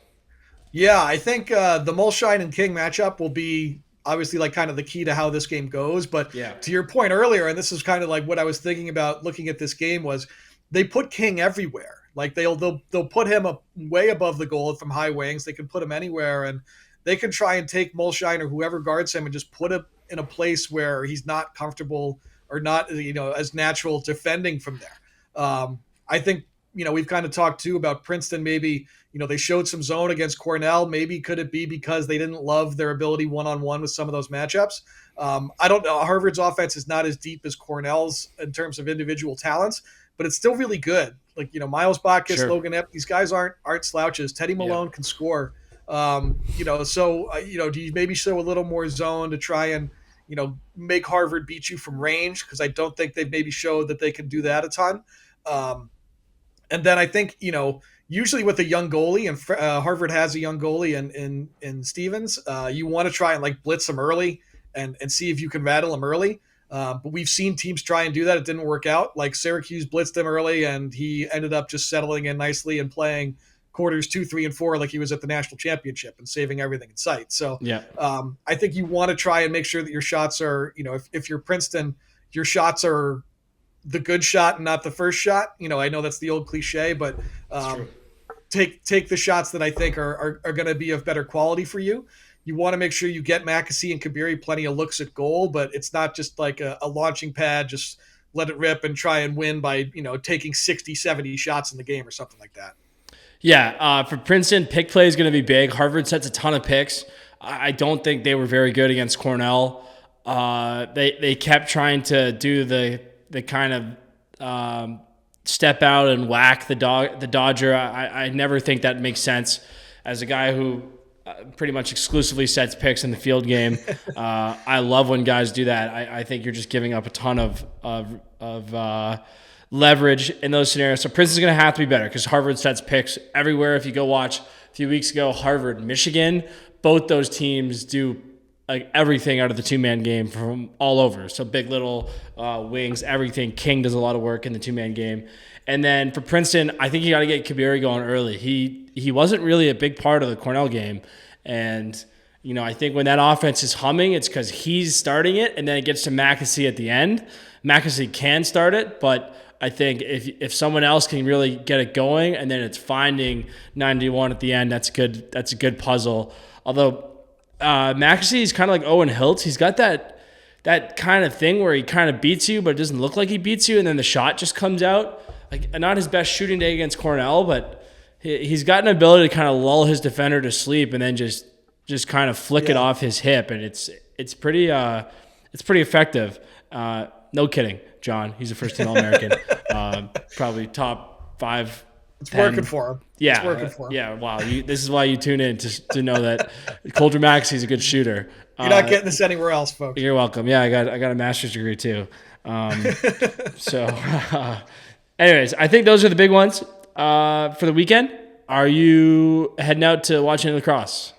Yeah, I think the Mulshine and King matchup will be obviously like kind of the key to how this game goes. But to your point earlier, and this is kind of like what I was thinking about looking at this game, was they put King everywhere. Like they'll put him up way above the goal from high wings. They can put him anywhere, and they can try and take Mulshine or whoever guards him and just put him in a place where he's not comfortable or not, as natural defending from there. I think, we've kind of talked too about Princeton. Maybe, they showed some zone against Cornell. Maybe could it be because they didn't love their ability one-on-one with some of those matchups? I don't know. Harvard's offense is not as deep as Cornell's in terms of individual talents, but it's still really good. Like, Miles Bacchus, sure. Logan Epp, these guys aren't slouches. Teddy Malone can score. Do you maybe show a little more zone to try and, make Harvard beat you from range? Because I don't think they've maybe showed that they can do that a ton. And then I think, usually with a young goalie, and Harvard has a young goalie in Stevens, you want to try and like blitz him early and see if you can rattle him early. But we've seen teams try and do that. It didn't work out. Like Syracuse blitzed him early, and he ended up just settling in nicely and playing quarters 2, 3, and 4 like he was at the national championship and saving everything in sight. So I think you want to try and make sure that your shots are, if you're Princeton, your shots are the good shot and not the first shot. I know that's the old cliche, but take the shots that I think are going to be of better quality for you. You want to make sure you get Mackesy and Kabiri plenty of looks at goal, but it's not just like a launching pad, just let it rip and try and win by, taking 60, 70 shots in the game or something like that. Yeah, for Princeton, pick play is going to be big. Harvard sets a ton of picks. I don't think they were very good against Cornell. They kept trying to do the kind of step out and whack the Dodger. I never think that makes sense. As a guy who pretty much exclusively sets picks in the field game, I love when guys do that. I think you're just giving up a ton of leverage in those scenarios. So Princeton's going to have to be better because Harvard sets picks everywhere. If you go watch a few weeks ago, Harvard, Michigan, both those teams do like everything out of the two-man game from all over. So big, little wings, everything. King does a lot of work in the two-man game. And then for Princeton, I think you got to get Kabiri going early. He wasn't really a big part of the Cornell game. And, I think when that offense is humming, it's because he's starting it, and then it gets to Mackesy at the end. Mackesy can start it, but I think if someone else can really get it going, and then it's finding 91 at the end, that's good. That's a good puzzle. Although Mackesy is kind of like Owen Hiltz. He's got that kind of thing where he kind of beats you, but it doesn't look like he beats you, and then the shot just comes out. Like, not his best shooting day against Cornell, but he's got an ability to kind of lull his defender to sleep and then just kind of flick it off his hip, and it's pretty effective. No kidding, John. He's a first-team All-American. Probably top 5. It's 10. Working for him. Yeah, it's working for him. Yeah. Wow. This is why you tune in to know that Coulter Mackesy is a good shooter. You're not getting this anywhere else, folks. You're welcome. Yeah, I got a master's degree too. Anyways, I think those are the big ones for the weekend. Are you heading out to watch any lacrosse?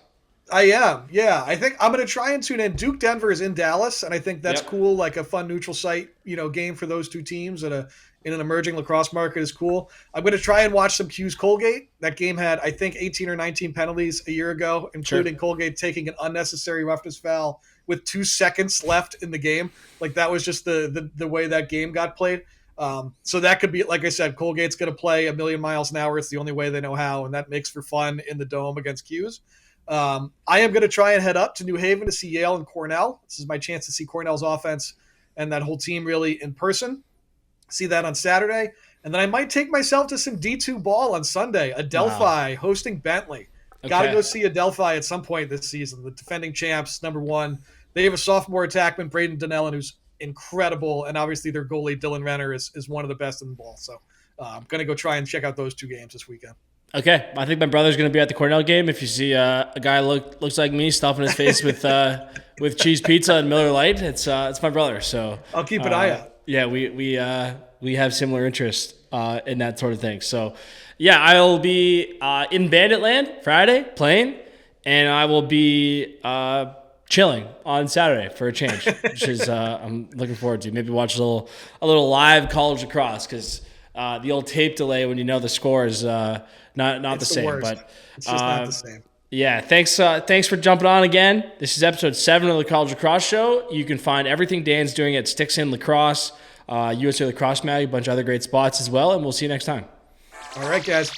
I am. Yeah, I think I'm going to try and tune in. Duke Denver is in Dallas, and I think that's Yep. cool. Like a fun neutral site, game for those two teams in an emerging lacrosse market is cool. I'm going to try and watch some Q's Colgate. That game had, I think, 18 or 19 penalties a year ago, including Sure. Colgate taking an unnecessary roughness foul with 2 seconds left in the game. Like that was just the way that game got played. So that could be, like I said, Colgate's going to play a million miles an hour. It's the only way they know how, and that makes for fun in the dome against Q's. I am going to try and head up to New Haven to see Yale and Cornell. This is my chance to see Cornell's offense and that whole team really in person. See that on Saturday. And then I might take myself to some D2 ball on Sunday. Adelphi hosting Bentley. Got to Okay. go see Adelphi at some point this season. The defending champs, number one. They have a sophomore attackman, Braden Donnellan, who's incredible. And obviously their goalie, Dylan Renner, is one of the best in the ball. So I'm going to go try and check out those two games this weekend. Okay, I think my brother's going to be at the Cornell game. If you see a guy looks like me stuffing his face with cheese pizza and Miller Lite, it's my brother. So I'll keep an eye out. Yeah, we have similar interests in that sort of thing. So yeah, I will be in Banditland Friday playing, and I will be chilling on Saturday for a change, which is I'm looking forward to. Maybe watch a little live college lacrosse because the old tape delay when you know the score is not the same. Worst. But it's just not the same. yeah, thanks for jumping on again. This is episode 7 of the College Lacrosse Show. You can find everything Dan's doing at Sticks in Lacrosse, USA Lacrosse Mag, a bunch of other great spots as well, and we'll see you next time. All right, guys.